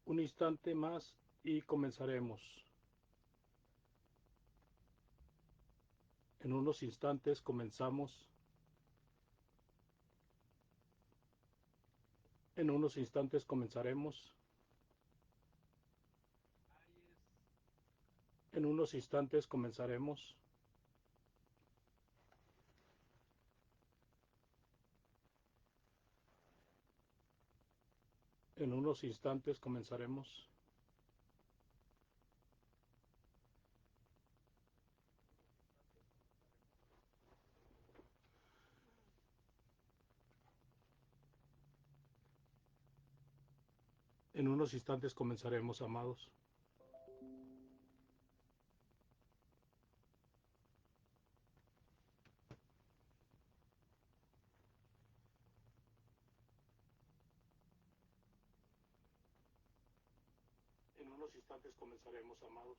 Un instante más y comenzaremos. En unos instantes comenzamos. En unos instantes comenzaremos. En unos instantes comenzaremos. En unos instantes comenzaremos. En unos instantes comenzaremos, amados. En unos instantes comenzaremos, amados.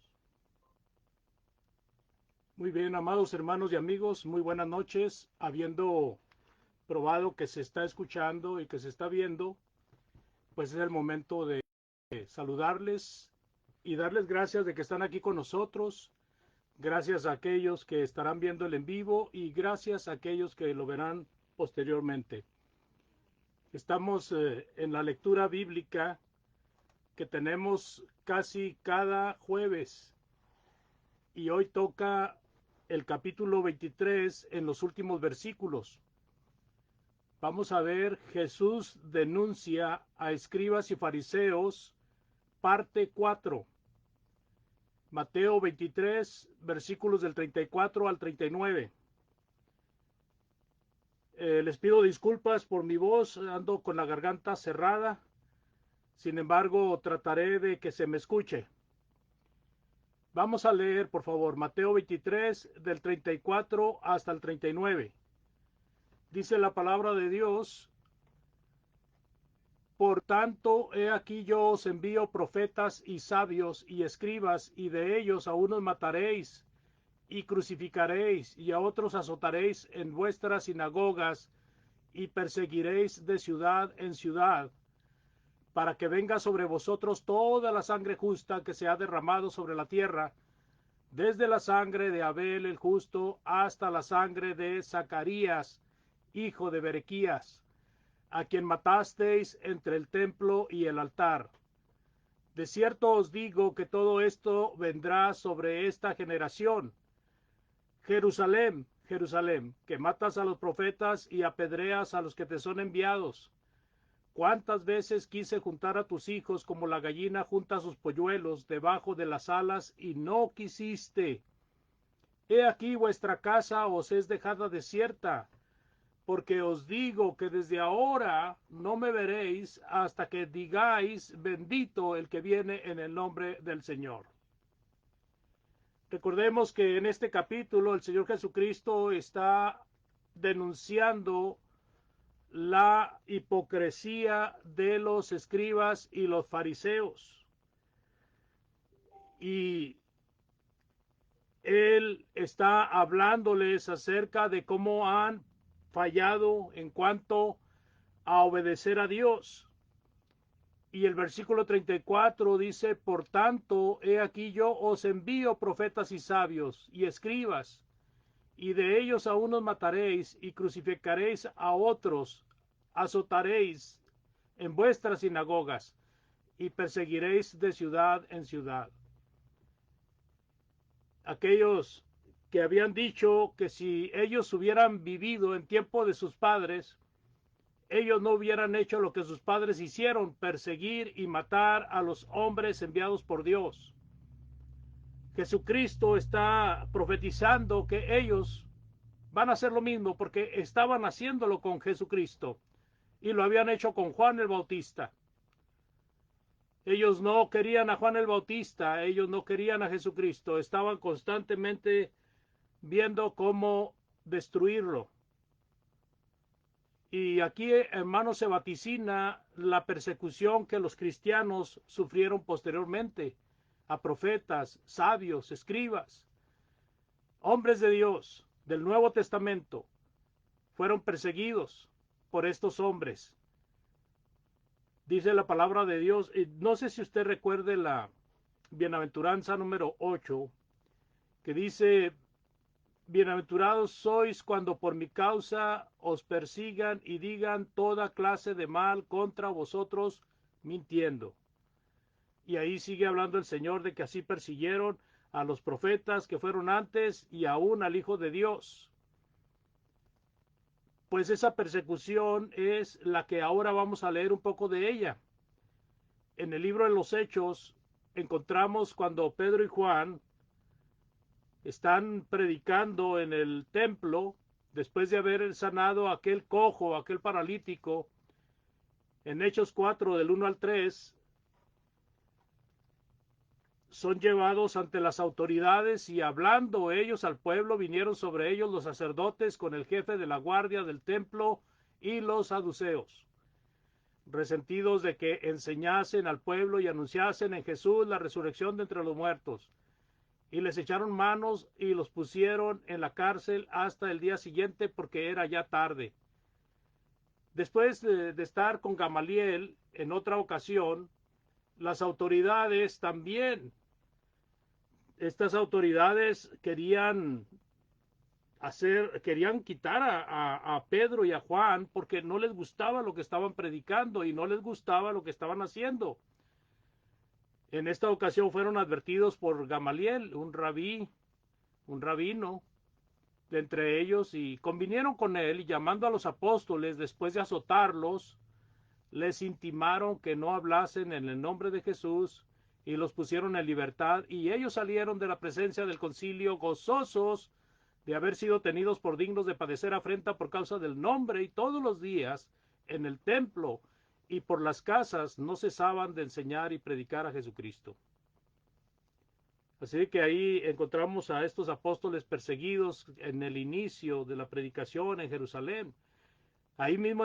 Muy bien, amados hermanos y amigos, muy buenas noches. Habiendo probado que se está escuchando y que se está viendo, pues es el momento de saludarles y darles gracias de que están aquí con nosotros. Gracias a aquellos que estarán viendo el en vivo y gracias a aquellos que lo verán posteriormente. Estamos en la lectura bíblica que tenemos casi cada jueves y hoy toca el capítulo 23 en los últimos versículos. Vamos a ver Jesús denuncia a escribas y fariseos, parte 4. Mateo 23, versículos del 34 al 39. Les pido disculpas por mi voz, ando con la garganta cerrada. Sin embargo, trataré de que se me escuche. Vamos a leer, por favor, Mateo 23, del 34 hasta el 39. Dice la palabra de Dios: Por tanto, he aquí yo os envío profetas y sabios y escribas, y de ellos a unos mataréis y crucificaréis, y a otros azotaréis en vuestras sinagogas, y perseguiréis de ciudad en ciudad, para que venga sobre vosotros toda la sangre justa que se ha derramado sobre la tierra, desde la sangre de Abel el justo hasta la sangre de Zacarías, hijo de Berequías, a quien matasteis entre el templo y el altar. De cierto os digo que todo esto vendrá sobre esta generación. Jerusalén, Jerusalén, que matas a los profetas y apedreas a los que te son enviados. ¿Cuántas veces quise juntar a tus hijos como la gallina junta sus polluelos debajo de las alas y no quisiste? He aquí vuestra casa os es dejada desierta, porque os digo que desde ahora no me veréis hasta que digáis: bendito el que viene en el nombre del Señor. Recordemos que en este capítulo el Señor Jesucristo está denunciando la hipocresía de los escribas y los fariseos. Y Él está hablándoles acerca de cómo han fallado en cuanto a obedecer a Dios. Y el versículo 34 dice: Por tanto, he aquí yo os envío profetas y sabios y escribas, y de ellos a unos mataréis y crucificaréis a otros, azotaréis en vuestras sinagogas y perseguiréis de ciudad en ciudad. Aquellos que habían dicho que si ellos hubieran vivido en tiempo de sus padres, ellos no hubieran hecho lo que sus padres hicieron: perseguir y matar a los hombres enviados por Dios. Jesucristo está profetizando que ellos van a hacer lo mismo, porque estaban haciéndolo con Jesucristo y lo habían hecho con Juan el Bautista. Ellos no querían a Juan el Bautista, ellos no querían a Jesucristo, estaban constantemente viendo cómo destruirlo. Y aquí, hermano, se vaticina la persecución que los cristianos sufrieron posteriormente a profetas, sabios, escribas, hombres de Dios del Nuevo Testamento. Fueron perseguidos por estos hombres. Dice la palabra de Dios, y no sé si usted recuerde la bienaventuranza número 8, que dice, bienaventurados sois cuando por mi causa os persigan y digan toda clase de mal contra vosotros mintiendo. Y ahí sigue hablando el Señor de que así persiguieron a los profetas que fueron antes y aún al Hijo de Dios. Pues esa persecución es la que ahora vamos a leer un poco de ella. En el libro de los Hechos encontramos cuando Pedro y Juan están predicando en el templo después de haber sanado a aquel cojo, a aquel paralítico. En Hechos 4 del 1 al 3 son llevados ante las autoridades y hablando ellos al pueblo vinieron sobre ellos los sacerdotes con el jefe de la guardia del templo y los saduceos, resentidos de que enseñasen al pueblo y anunciasen en Jesús la resurrección de entre los muertos. Y les echaron manos y los pusieron en la cárcel hasta el día siguiente porque era ya tarde. Después de estar con Gamaliel en otra ocasión, las autoridades también, estas autoridades querían quitar a Pedro y a Juan porque no les gustaba lo que estaban predicando y no les gustaba lo que estaban haciendo. En esta ocasión fueron advertidos por Gamaliel, un rabino de entre ellos, y convinieron con él y llamando a los apóstoles después de azotarlos, les intimaron que no hablasen en el nombre de Jesús y los pusieron en libertad y ellos salieron de la presencia del concilio gozosos de haber sido tenidos por dignos de padecer afrenta por causa del nombre y todos los días en el templo y por las casas no cesaban de enseñar y predicar a Jesucristo. Así que ahí encontramos a estos apóstoles perseguidos en el inicio de la predicación en Jerusalén. Ahí mismo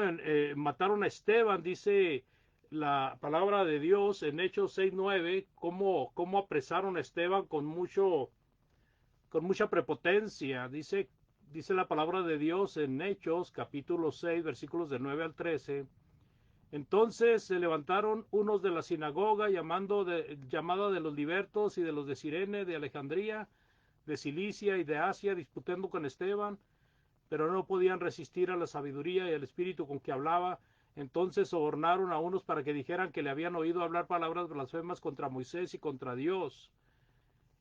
mataron a Esteban, dice la palabra de Dios en Hechos 6:9, cómo apresaron a Esteban con mucha prepotencia. Dice la palabra de Dios en Hechos capítulo 6, versículos de 9 al 13. Entonces se levantaron unos de la sinagoga llamada de los libertos y de los de Cirene, de Alejandría, de Cilicia y de Asia, disputando con Esteban, pero no podían resistir a la sabiduría y al espíritu con que hablaba. Entonces sobornaron a unos para que dijeran que le habían oído hablar palabras blasfemas contra Moisés y contra Dios.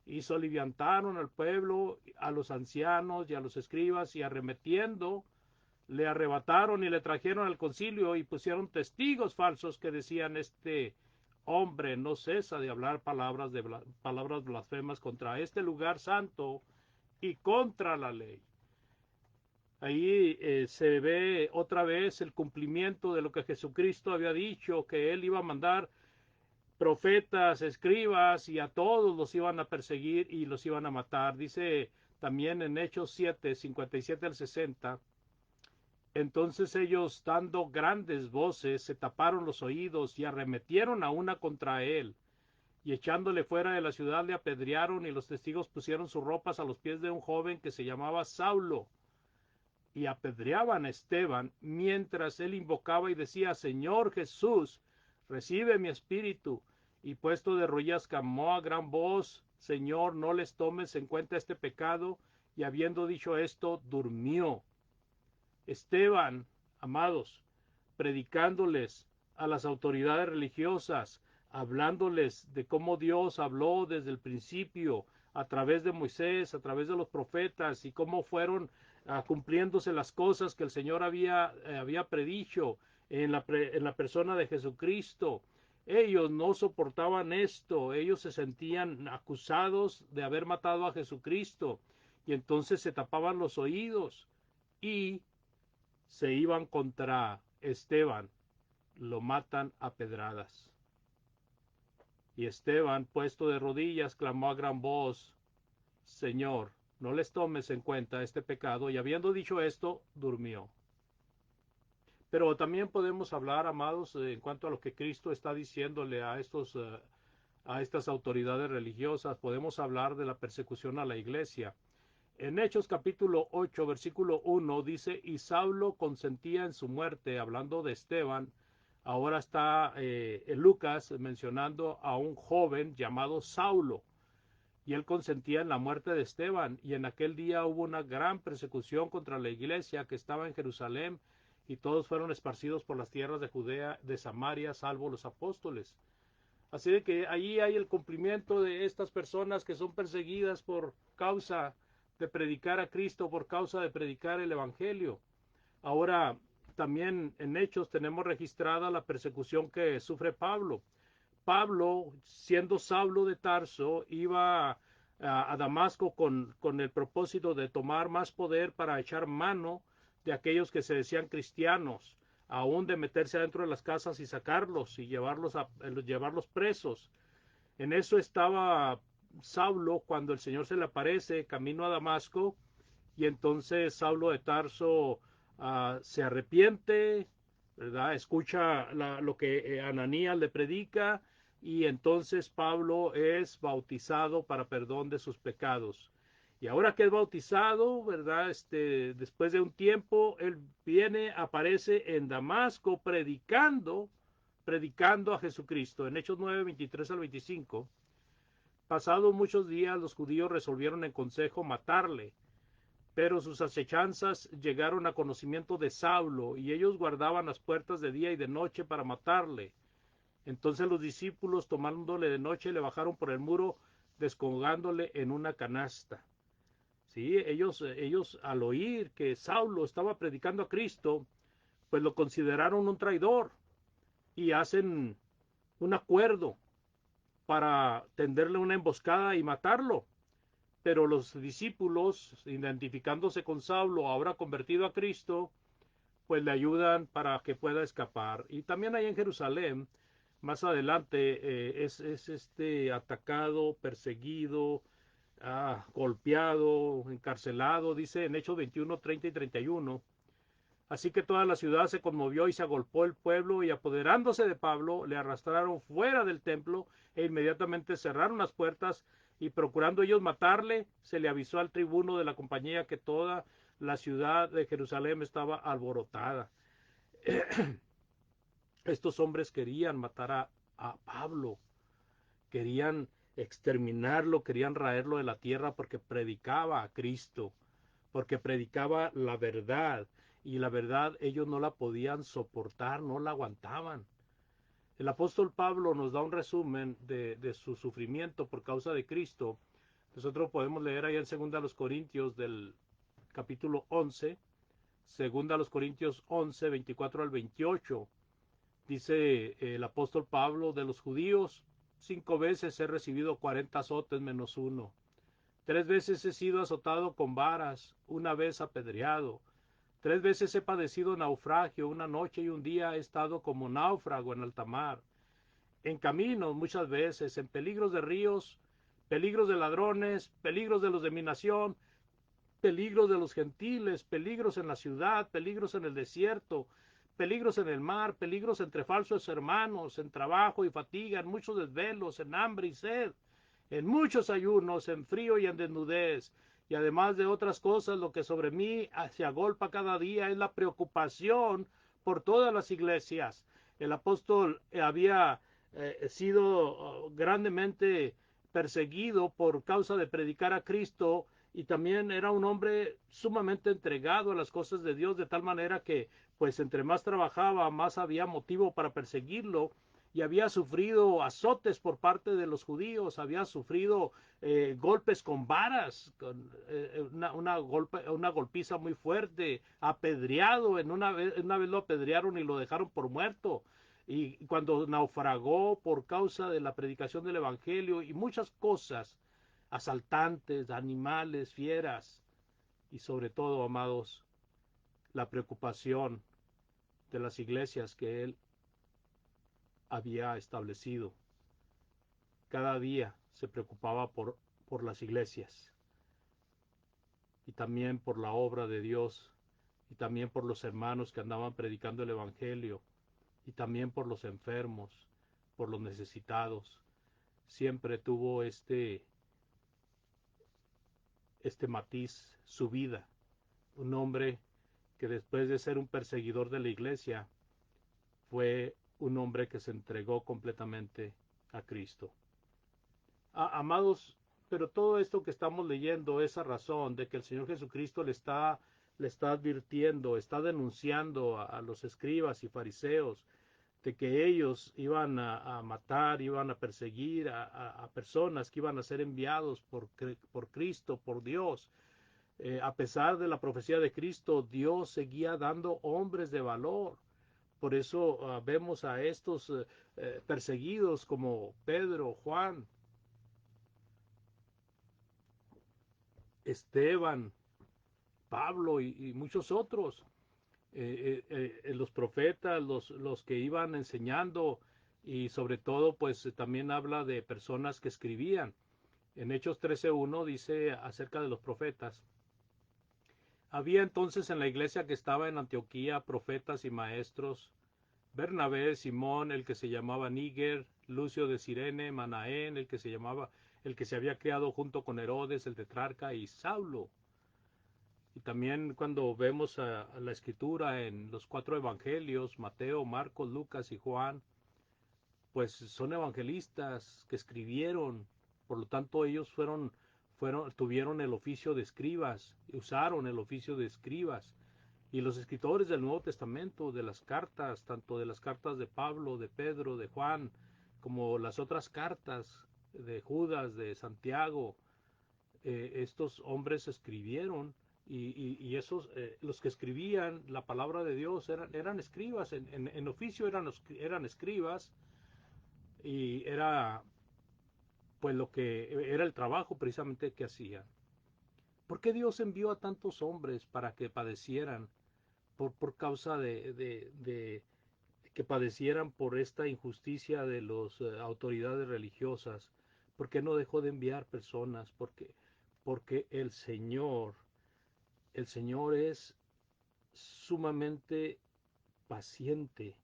Y soliviantaron al pueblo, a los ancianos y a los escribas, y arremetiendo, le arrebataron y le trajeron al concilio y pusieron testigos falsos que decían: este hombre no cesa de hablar palabras blasfemas contra este lugar santo y contra la ley. Ahí se ve otra vez el cumplimiento de lo que Jesucristo había dicho, que él iba a mandar profetas, escribas, y a todos los iban a perseguir y los iban a matar. Dice también en Hechos 7, 57 al 60, entonces ellos, dando grandes voces, se taparon los oídos y arremetieron a una contra él, y echándole fuera de la ciudad le apedrearon, y los testigos pusieron sus ropas a los pies de un joven que se llamaba Saulo, y apedreaban a Esteban mientras él invocaba y decía: Señor Jesús, recibe mi espíritu. Y puesto de rodillas clamó a gran voz: Señor, no les tomes en cuenta este pecado. Y habiendo dicho esto, durmió. Esteban, amados, predicándoles a las autoridades religiosas, hablándoles de cómo Dios habló desde el principio a través de Moisés, a través de los profetas, y cómo fueron cumpliéndose las cosas que el Señor había predicho en la persona de Jesucristo. Ellos no soportaban esto, ellos se sentían acusados de haber matado a Jesucristo, y entonces se tapaban los oídos y se iban contra Esteban, lo matan a pedradas. Y Esteban, puesto de rodillas, clamó a gran voz: Señor, no les tomes en cuenta este pecado. Y habiendo dicho esto, durmió. Pero también podemos hablar, amados, en cuanto a lo que Cristo está diciéndole a estas autoridades religiosas. Podemos hablar de la persecución a la iglesia. En Hechos capítulo 8, versículo 1 dice: y Saulo consentía en su muerte, hablando de Esteban, Ahora está Lucas mencionando a un joven llamado Saulo, y él consentía en la muerte de Esteban, y en aquel día hubo una gran persecución contra la iglesia que estaba en Jerusalén, y todos fueron esparcidos por las tierras de Judea, de Samaria, salvo los apóstoles. Así de que ahí hay el cumplimiento de estas personas que son perseguidas por causa de predicar a Cristo, por causa de predicar el Evangelio. Ahora, también en Hechos tenemos registrada la persecución que sufre Pablo. Pablo, siendo Saulo de Tarso, iba a Damasco con el propósito de tomar más poder para echar mano de aquellos que se decían cristianos, aún de meterse adentro de las casas y sacarlos y llevarlos presos. En eso estaba Saulo cuando el Señor se le aparece camino a Damasco, y entonces Saulo de Tarso se arrepiente, ¿verdad? Escucha lo que Ananías le predica, y entonces Pablo es bautizado para perdón de sus pecados. Y ahora que es bautizado, ¿verdad? Después de un tiempo, él viene, aparece en Damasco predicando a Jesucristo. En Hechos 9, 23 al 25. Pasados muchos días, los judíos resolvieron en consejo matarle, pero sus acechanzas llegaron a conocimiento de Saulo, y ellos guardaban las puertas de día y de noche para matarle. Entonces los discípulos, tomándole de noche, le bajaron por el muro, descolgándole en una canasta. Sí, ellos al oír que Saulo estaba predicando a Cristo, pues lo consideraron un traidor, y hacen un acuerdo para tenderle una emboscada y matarlo. Pero los discípulos, identificándose con Saulo, ahora convertido a Cristo, pues le ayudan para que pueda escapar. Y también ahí en Jerusalén, más adelante, es atacado, perseguido, golpeado, encarcelado, dice en Hechos 21, 30 y 31. Así que toda la ciudad se conmovió y se agolpó el pueblo, y apoderándose de Pablo, le arrastraron fuera del templo e inmediatamente cerraron las puertas, y procurando ellos matarle, se le avisó al tribuno de la compañía que toda la ciudad de Jerusalén estaba alborotada. Estos hombres querían matar a Pablo, querían exterminarlo, querían raerlo de la tierra porque predicaba a Cristo, porque predicaba la verdad, y la verdad ellos no la podían soportar, no la aguantaban. El apóstol Pablo nos da un resumen de su sufrimiento por causa de Cristo. Nosotros podemos leer ahí en 2 Corintios del capítulo 11, 2 Corintios 11, 24 al 28. Dice el apóstol Pablo: de los judíos 5 veces he recibido 40 azotes menos uno. 3 veces he sido azotado con varas, una vez apedreado. 3 veces he padecido naufragio, una noche y un día he estado como náufrago en alta mar. En caminos muchas veces, en peligros de ríos, peligros de ladrones, peligros de los de mi nación, peligros de los gentiles, peligros en la ciudad, peligros en el desierto, peligros en el mar, peligros entre falsos hermanos, en trabajo y fatiga, en muchos desvelos, en hambre y sed, en muchos ayunos, en frío y en desnudez. Y además de otras cosas, lo que sobre mí se agolpa cada día es la preocupación por todas las iglesias. El apóstol había sido grandemente perseguido por causa de predicar a Cristo, y también era un hombre sumamente entregado a las cosas de Dios, de tal manera que pues entre más trabajaba, más había motivo para perseguirlo, y había sufrido azotes por parte de los judíos, había sufrido golpes con varas, una golpiza muy fuerte, apedreado, una vez lo apedrearon y lo dejaron por muerto, y cuando naufragó por causa de la predicación del Evangelio y muchas cosas, asaltantes, animales, fieras, y sobre todo, amados, la preocupación de las iglesias que él había establecido. Cada día se preocupaba por las iglesias, y también por la obra de Dios, y también por los hermanos que andaban predicando el Evangelio, y también por los enfermos, por los necesitados. Siempre tuvo este matiz su vida. Un hombre que después de ser un perseguidor de la iglesia fue un hombre que se entregó completamente a Cristo. Amados, pero todo esto que estamos leyendo, esa razón de que el Señor Jesucristo le está advirtiendo, está denunciando a los escribas y fariseos de que ellos iban a matar, iban a perseguir a personas que iban a ser enviados por Cristo, por Dios. A pesar de la profecía de Cristo, Dios seguía dando hombres de valor. Por eso vemos a estos perseguidos como Pedro, Juan, Esteban, Pablo y muchos otros. Los profetas, los que iban enseñando y sobre todo pues también habla de personas que escribían. En Hechos 13:1 dice acerca de los profetas. Había entonces en la iglesia que estaba en Antioquía profetas y maestros: Bernabé, Simón, el que se llamaba Níger, Lucio de Cirene, Manaén, el que se había criado junto con Herodes, el tetrarca, y Saulo. Y también cuando vemos a la escritura en los 4 evangelios, Mateo, Marcos, Lucas y Juan, pues son evangelistas que escribieron, por lo tanto ellos tuvieron el oficio de escribas, usaron el oficio de escribas. Y los escritores del Nuevo Testamento, de las cartas, tanto de las cartas de Pablo, de Pedro, de Juan, como las otras cartas de Judas, de Santiago, estos hombres escribieron y esos, los que escribían la palabra de Dios eran escribas, en oficio eran escribas y era pues lo que era el trabajo precisamente que hacían. ¿Por qué Dios envió a tantos hombres para que padecieran por causa de que padecieran por esta injusticia de las autoridades religiosas? ¿Por qué no dejó de enviar personas? Porque el Señor es sumamente paciente,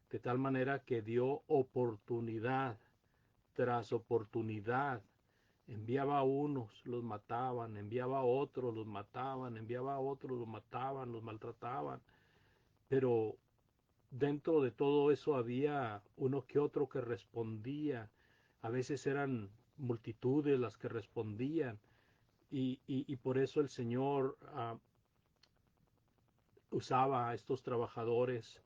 de tal manera que dio oportunidad tras oportunidad. Enviaba a unos, los mataban, enviaba a otros, los mataban, enviaba a otros, los mataban, los maltrataban. Pero dentro de todo eso había uno que otro que respondía. A veces eran multitudes las que respondían. Y por eso el Señor usaba a estos trabajadores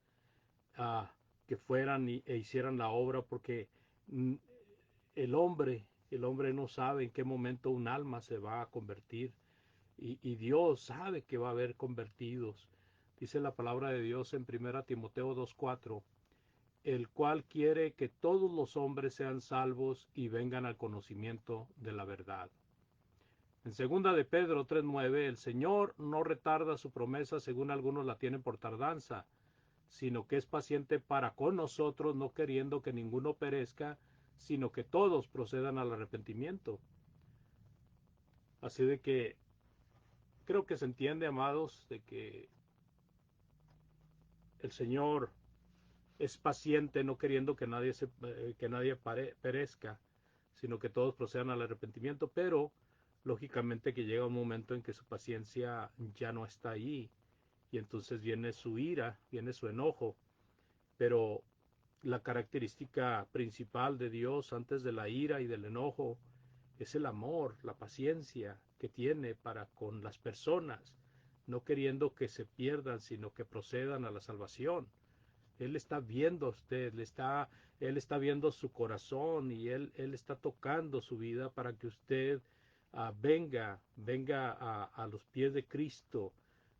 uh, que fueran e hicieran la obra, porque mm, el hombre no sabe en qué momento un alma se va a convertir y Dios sabe que va a haber convertidos. Dice la palabra de Dios en 1 Timoteo 2:4, el cual quiere que todos los hombres sean salvos y vengan al conocimiento de la verdad. En 2 de Pedro 3:9, el Señor no retarda su promesa según algunos la tienen por tardanza, sino que es paciente para con nosotros, no queriendo que ninguno perezca, sino que todos procedan al arrepentimiento. Así de que creo que se entiende, amados, de que el Señor es paciente, no queriendo que nadie perezca, sino que todos procedan al arrepentimiento, pero lógicamente que llega un momento en que su paciencia ya no está ahí, y entonces viene su ira, viene su enojo. Pero la característica principal de Dios antes de la ira y del enojo es el amor, la paciencia que tiene para con las personas, no queriendo que se pierdan, sino que procedan a la salvación. Él está viendo a usted, él está viendo su corazón y él está tocando su vida para que usted venga a los pies de Cristo,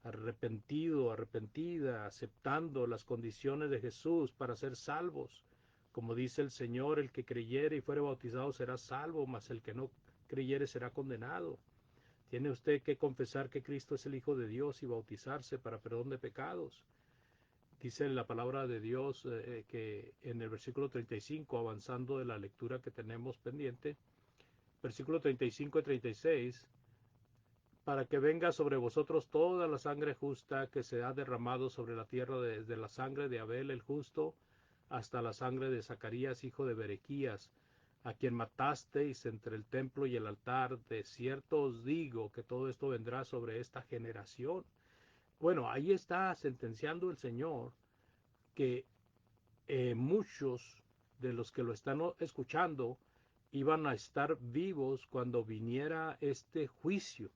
arrepentido, arrepentida, aceptando las condiciones de Jesús para ser salvos. Como dice el Señor, el que creyere y fuere bautizado será salvo, mas el que no creyere será condenado. Tiene usted que confesar que Cristo es el Hijo de Dios y bautizarse para perdón de pecados. Dice la palabra de Dios que en el versículo 35, avanzando de la lectura que tenemos pendiente, versículo 35 y 36, para que venga sobre vosotros toda la sangre justa que se ha derramado sobre la tierra, desde la sangre de Abel el justo hasta la sangre de Zacarías hijo de Berequías, a quien matasteis entre el templo y el altar. De cierto os digo que todo esto vendrá sobre esta generación. Bueno, ahí está sentenciando el Señor que muchos de los que lo están escuchando iban a estar vivos cuando viniera este juicio.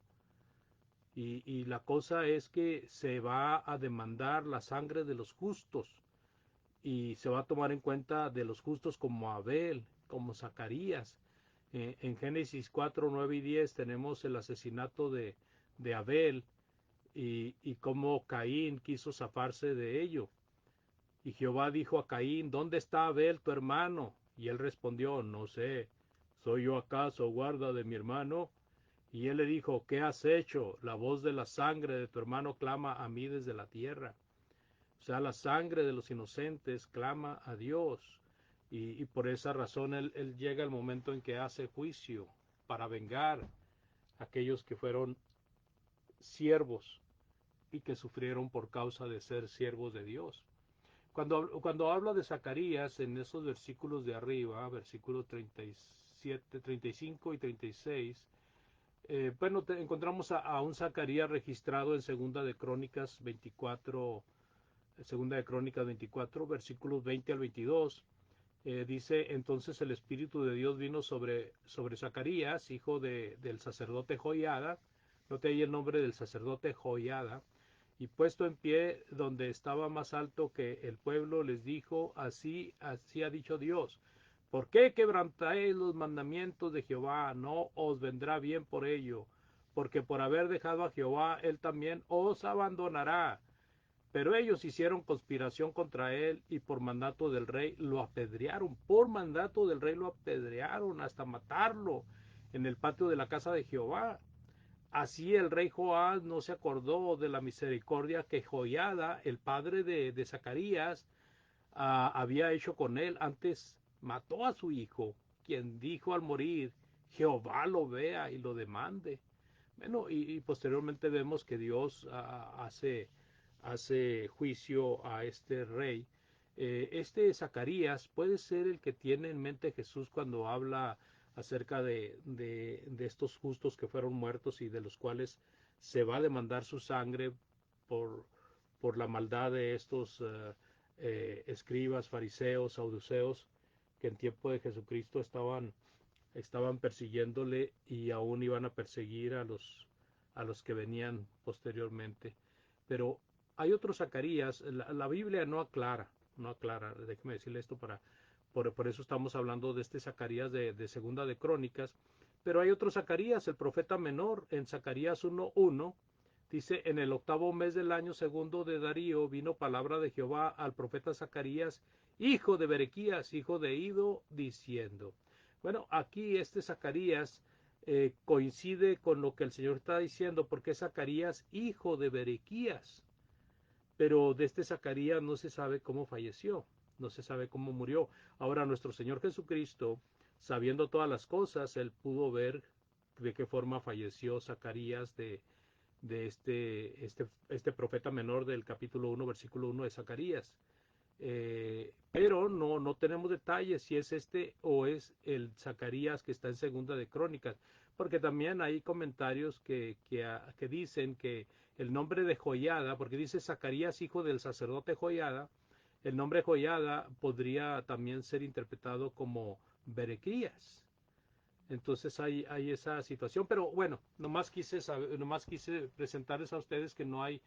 Y la cosa es que se va a demandar la sangre de los justos y se va a tomar en cuenta de los justos como Abel, como Zacarías. En Génesis 4, 9 y 10 tenemos el asesinato de Abel y cómo Caín quiso zafarse de ello. Y Jehová dijo a Caín, ¿dónde está Abel tu hermano? Y él respondió, no sé, ¿soy yo acaso guarda de mi hermano? Y él le dijo, ¿qué has hecho? La voz de la sangre de tu hermano clama a mí desde la tierra. O sea, la sangre de los inocentes clama a Dios. Y por esa razón él llega el momento en que hace juicio para vengar a aquellos que fueron siervos y que sufrieron por causa de ser siervos de Dios. Cuando habla de Zacarías en esos versículos de arriba, versículos 37, 35 y 36, bueno, encontramos a un Zacarías registrado en Segunda de Crónicas 24, versículos 20 al 22. Dice, entonces el Espíritu de Dios vino sobre Zacarías, hijo del sacerdote Joiada. Note ahí el nombre del sacerdote Joiada. Y puesto en pie donde estaba más alto que el pueblo, les dijo, así ha dicho Dios. ¿Por qué quebrantáis los mandamientos de Jehová? No os vendrá bien por ello, porque por haber dejado a Jehová, él también os abandonará. Pero ellos hicieron conspiración contra él y por mandato del rey lo apedrearon. Por mandato del rey lo apedrearon hasta matarlo en el patio de la casa de Jehová. Así el rey Joás no se acordó de la misericordia que Joiada, el padre de Zacarías, había hecho con él. Antes mató a su hijo, quien dijo al morir, Jehová lo vea y lo demande. Bueno, y posteriormente vemos que Dios hace juicio a este rey. Este Zacarías puede ser el que tiene en mente Jesús cuando habla acerca de estos justos que fueron muertos y de los cuales se va a demandar su sangre por, por la maldad de estos escribas, fariseos, saduceos, que en tiempo de Jesucristo estaban persiguiéndole y aún iban a perseguir a los que venían posteriormente. Pero hay otro Zacarías, la Biblia no aclara, déjeme decirle esto por eso estamos hablando de este Zacarías de Segunda de Crónicas, pero hay otro Zacarías, el profeta menor, en Zacarías 1:1, dice, en el octavo mes del año segundo de Darío vino palabra de Jehová al profeta Zacarías, hijo de Berequías, hijo de Ido, diciendo, bueno, aquí este Zacarías coincide con lo que el Señor está diciendo, porque es Zacarías, hijo de Berequías. Pero de este Zacarías no se sabe cómo falleció, no se sabe cómo murió. Ahora nuestro Señor Jesucristo, sabiendo todas las cosas, él pudo ver de qué forma falleció Zacarías de este profeta menor del capítulo 1, versículo 1 de Zacarías. Pero no tenemos detalles si es este o es el Zacarías que está en Segunda de Crónicas, porque también hay comentarios que dicen que el nombre de Joiada, porque dice Zacarías hijo del sacerdote Joiada, el nombre Joiada podría también ser interpretado como Berequías. Entonces hay esa situación, pero bueno, nomás quise presentarles a ustedes que no hay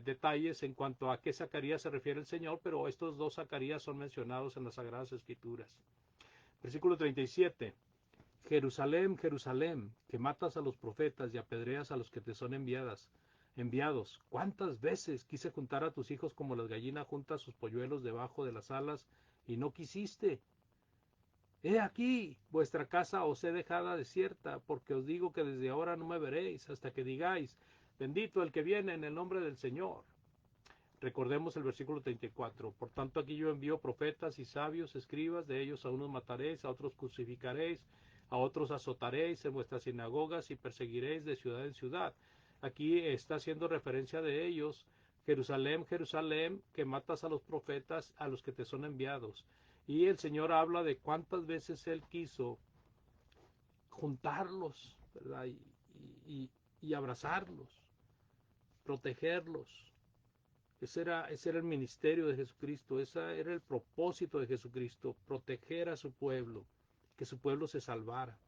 detalles en cuanto a qué Zacarías se refiere el Señor, pero estos dos Zacarías son mencionados en las Sagradas Escrituras. Versículo 37. Jerusalén, Jerusalén, que matas a los profetas y apedreas a los que te son enviados. ¿Cuántas veces quise juntar a tus hijos como las gallinas junta sus polluelos debajo de las alas y no quisiste? He aquí, vuestra casa os he dejada desierta, porque os digo que desde ahora no me veréis, hasta que digáis, bendito el que viene en el nombre del Señor. Recordemos el versículo 34. Por tanto, aquí yo envío profetas y sabios, escribas, de ellos a unos mataréis, a otros crucificaréis, a otros azotaréis en vuestras sinagogas y perseguiréis de ciudad en ciudad. Aquí está haciendo referencia de ellos, Jerusalén, Jerusalén, que matas a los profetas, a los que te son enviados. Y el Señor habla de cuántas veces Él quiso juntarlos, ¿verdad? Y abrazarlos, protegerlos, Ese era el ministerio de Jesucristo, ese era el propósito de Jesucristo, proteger a su pueblo, que su pueblo se salvara.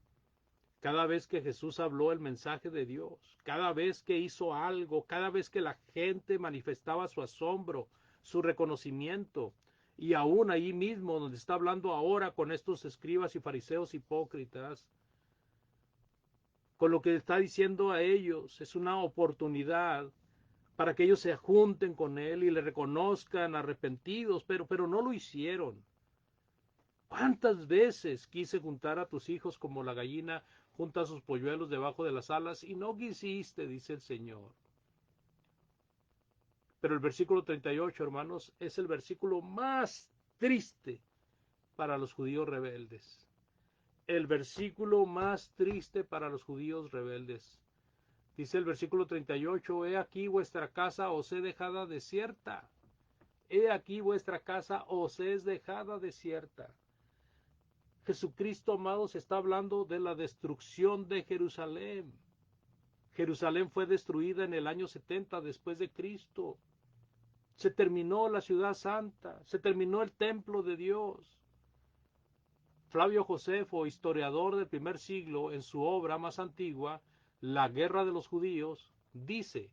Cada vez que Jesús habló el mensaje de Dios, cada vez que hizo algo, cada vez que la gente manifestaba su asombro, su reconocimiento, y aún ahí mismo donde está hablando ahora con estos escribas y fariseos hipócritas, con lo que está diciendo a ellos, es una oportunidad para que ellos se junten con él y le reconozcan arrepentidos, pero no lo hicieron. ¿Cuántas veces quise juntar a tus hijos como la gallina junta sus polluelos debajo de las alas y no quisiste, dice el Señor? Pero el versículo 38, hermanos, es el versículo más triste para los judíos rebeldes. El versículo más triste para los judíos rebeldes. Dice el versículo 38, he aquí vuestra casa os he dejada desierta. He aquí vuestra casa os es dejada desierta. Jesucristo, amados, está hablando de la destrucción de Jerusalén. Jerusalén fue destruida en el año 70 después de Cristo. Se terminó la ciudad santa, se terminó el templo de Dios. Flavio Josefo, historiador del primer siglo, en su obra más antigua, La Guerra de los Judíos, dice: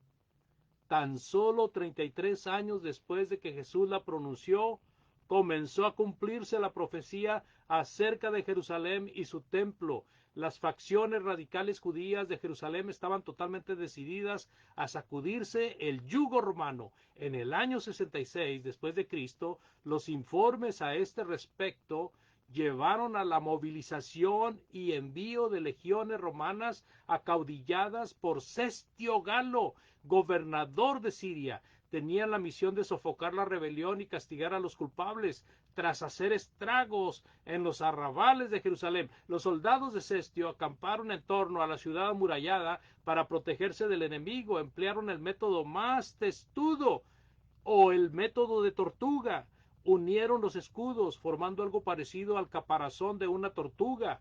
tan solo 33 años después de que Jesús la pronunció, comenzó a cumplirse la profecía acerca de Jerusalén y su templo. Las facciones radicales judías de Jerusalén estaban totalmente decididas a sacudirse el yugo romano. En el año 66 después de Cristo, los informes a este respecto llevaron a la movilización y envío de legiones romanas acaudilladas por Cestio Galo, gobernador de Siria. Tenían la misión de sofocar la rebelión y castigar a los culpables. Tras hacer estragos en los arrabales de Jerusalén, los soldados de Cestio acamparon en torno a la ciudad amurallada para protegerse del enemigo. Emplearon el método más testudo o el método de tortuga. Unieron los escudos formando algo parecido al caparazón de una tortuga.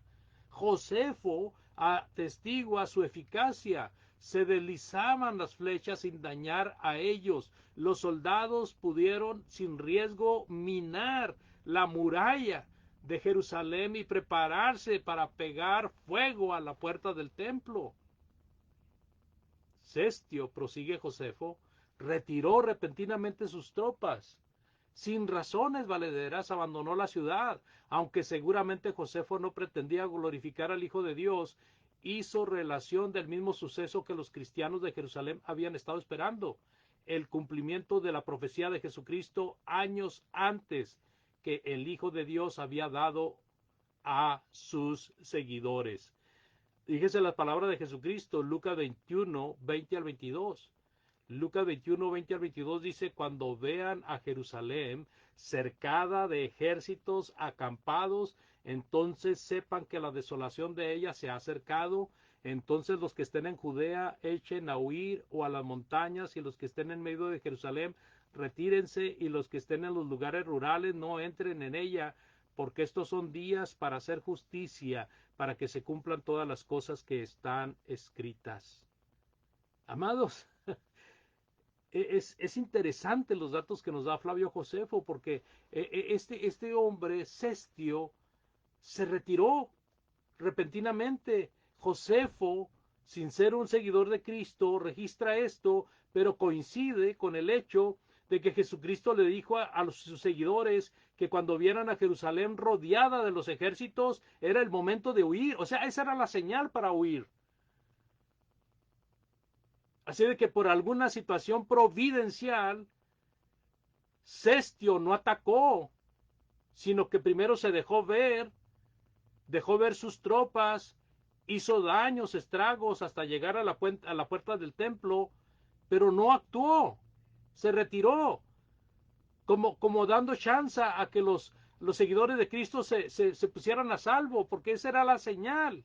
Josefo atestigua su eficacia. Se deslizaban las flechas sin dañar a ellos. Los soldados pudieron sin riesgo minar la muralla de Jerusalén y prepararse para pegar fuego a la puerta del templo. Cestio, prosigue Josefo, retiró repentinamente sus tropas. Sin razones valederas abandonó la ciudad, aunque seguramente Josefo no pretendía glorificar al Hijo de Dios, hizo relación del mismo suceso que los cristianos de Jerusalén habían estado esperando, el cumplimiento de la profecía de Jesucristo años antes que el Hijo de Dios había dado a sus seguidores. Fíjese las palabras de Jesucristo, Lucas 21, 20 al 22. Lucas 21, 20 al 22 dice: cuando vean a Jerusalén cercada de ejércitos acampados, entonces sepan que la desolación de ella se ha acercado. Entonces los que estén en Judea echen a huir o a las montañas, y los que estén en medio de Jerusalén retírense, y los que estén en los lugares rurales no entren en ella, porque estos son días para hacer justicia, para que se cumplan todas las cosas que están escritas. Amados, es interesante los datos que nos da Flavio Josefo, porque este hombre, Cestio, se retiró repentinamente. Josefo, sin ser un seguidor de Cristo, registra esto, pero coincide con el hecho de que Jesucristo le dijo a sus seguidores que cuando vieran a Jerusalén rodeada de los ejércitos, era el momento de huir. O sea, esa era la señal para huir. Así de que por alguna situación providencial, Cestio no atacó, sino que primero se dejó ver sus tropas, hizo daños, estragos hasta llegar a la puerta del templo, pero no actuó, se retiró, como dando chance a que los seguidores de Cristo se pusieran a salvo, porque esa era la señal.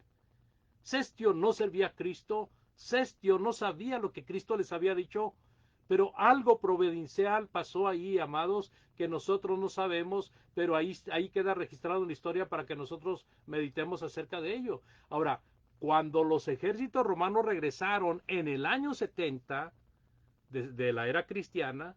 Cestio no servía a Cristo, Cestio no sabía lo que Cristo les había dicho, pero algo providencial pasó ahí, amados, que nosotros no sabemos, pero ahí queda registrado en la historia para que nosotros meditemos acerca de ello. Ahora, cuando los ejércitos romanos regresaron en el año 70 de la era cristiana,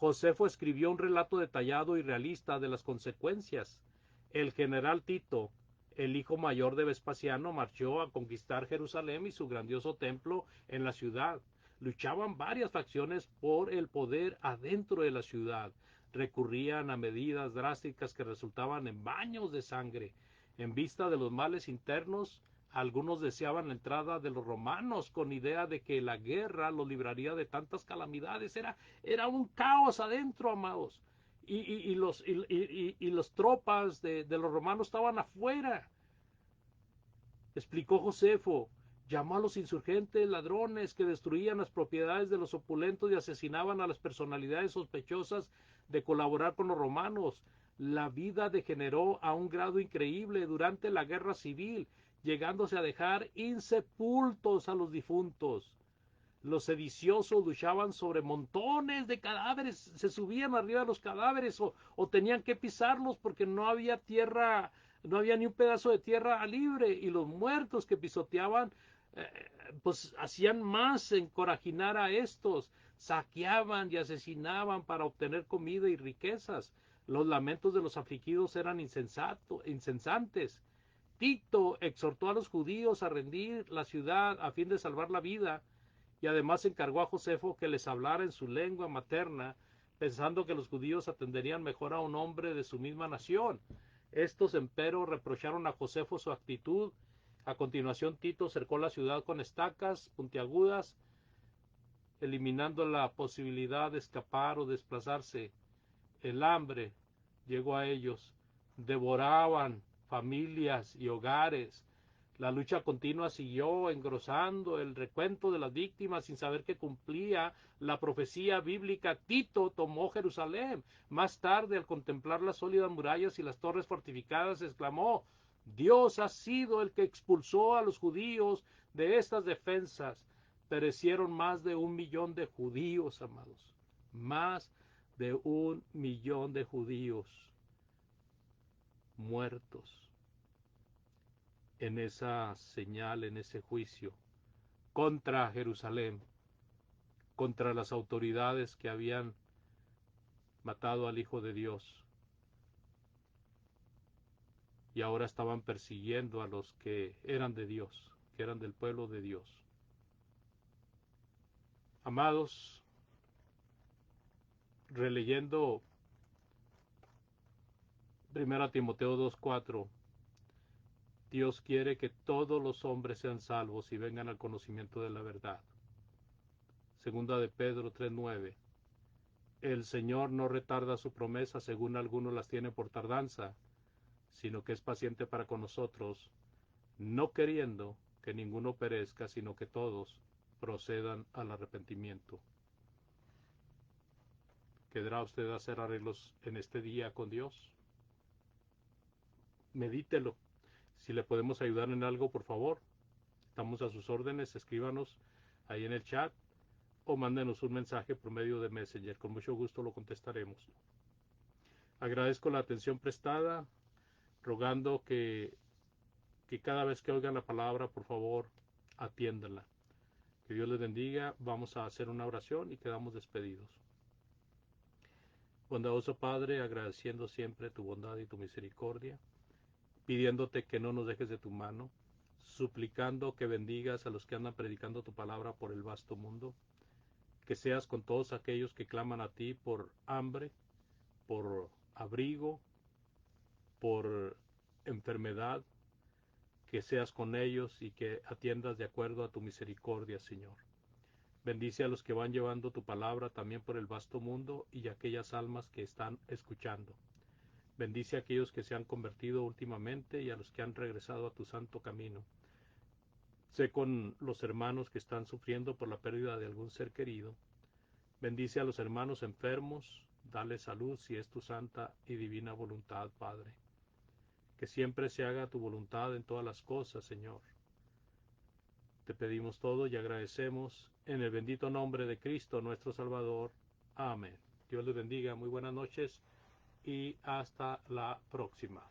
Josefo escribió un relato detallado y realista de las consecuencias. El general Tito, el hijo mayor de Vespasiano, marchó a conquistar Jerusalén y su grandioso templo en la ciudad. Luchaban varias facciones por el poder adentro de la ciudad. Recurrían a medidas drásticas que resultaban en baños de sangre. En vista de los males internos, algunos deseaban la entrada de los romanos con idea de que la guerra los libraría de tantas calamidades. Era un caos adentro, amados. Los tropas de los romanos estaban afuera. Explicó Josefo. Llamó a los insurgentes ladrones que destruían las propiedades de los opulentos y asesinaban a las personalidades sospechosas de colaborar con los romanos. La vida degeneró a un grado increíble durante la guerra civil, llegándose a dejar insepultos a los difuntos. Los sediciosos luchaban sobre montones de cadáveres, se subían arriba de los cadáveres o tenían que pisarlos porque no había tierra, no había ni un pedazo de tierra libre, y los muertos que pisoteaban pues hacían más encorajinar a estos, saqueaban y asesinaban para obtener comida y riquezas. Los lamentos de los afligidos eran insensantes. Tito exhortó a los judíos a rendir la ciudad a fin de salvar la vida, y además encargó a Josefo que les hablara en su lengua materna, pensando que los judíos atenderían mejor a un hombre de su misma nación. Estos, empero, reprocharon a Josefo su actitud. A continuación, Tito cercó la ciudad con estacas puntiagudas, eliminando la posibilidad de escapar o desplazarse. El hambre llegó a ellos, devoraban familias y hogares. La lucha continua siguió engrosando el recuento de las víctimas sin saber que cumplía la profecía bíblica. Tito tomó Jerusalén. Más tarde, al contemplar las sólidas murallas y las torres fortificadas, exclamó: Dios ha sido el que expulsó a los judíos de estas defensas. Perecieron más de 1 millón de judíos, amados. Más de 1 millón de judíos muertos en esa señal, en ese juicio contra Jerusalén, contra las autoridades que habían matado al Hijo de Dios y ahora estaban persiguiendo a los que eran de Dios, que eran del pueblo de Dios. Amados, releyendo 1 Timoteo 2:4, Dios quiere que todos los hombres sean salvos y vengan al conocimiento de la verdad. Segunda de Pedro 3:9, el Señor no retarda su promesa, según algunos las tiene por tardanza, sino que es paciente para con nosotros, no queriendo que ninguno perezca, sino que todos procedan al arrepentimiento. ¿Querrá usted hacer arreglos en este día con Dios? Medítelo. Si le podemos ayudar en algo, por favor, estamos a sus órdenes. Escríbanos ahí en el chat o mándenos un mensaje por medio de Messenger. Con mucho gusto lo contestaremos. Agradezco la atención prestada, rogando que cada vez que oigan la palabra, por favor, atiéndanla. Que Dios les bendiga. Vamos a hacer una oración y quedamos despedidos. Bondadoso Padre, agradeciendo siempre tu bondad y tu misericordia, pidiéndote que no nos dejes de tu mano, suplicando que bendigas a los que andan predicando tu palabra por el vasto mundo, que seas con todos aquellos que claman a ti por hambre, por abrigo, por enfermedad, que seas con ellos y que atiendas de acuerdo a tu misericordia, Señor. Bendice a los que van llevando tu palabra también por el vasto mundo y a aquellas almas que están escuchando. Bendice a aquellos que se han convertido últimamente y a los que han regresado a tu santo camino. Sé con los hermanos que están sufriendo por la pérdida de algún ser querido. Bendice a los hermanos enfermos, dale salud si es tu santa y divina voluntad, Padre. Que siempre se haga tu voluntad en todas las cosas, Señor. Te pedimos todo y agradecemos en el bendito nombre de Cristo nuestro Salvador. Amén. Dios les bendiga, muy buenas noches y hasta la próxima.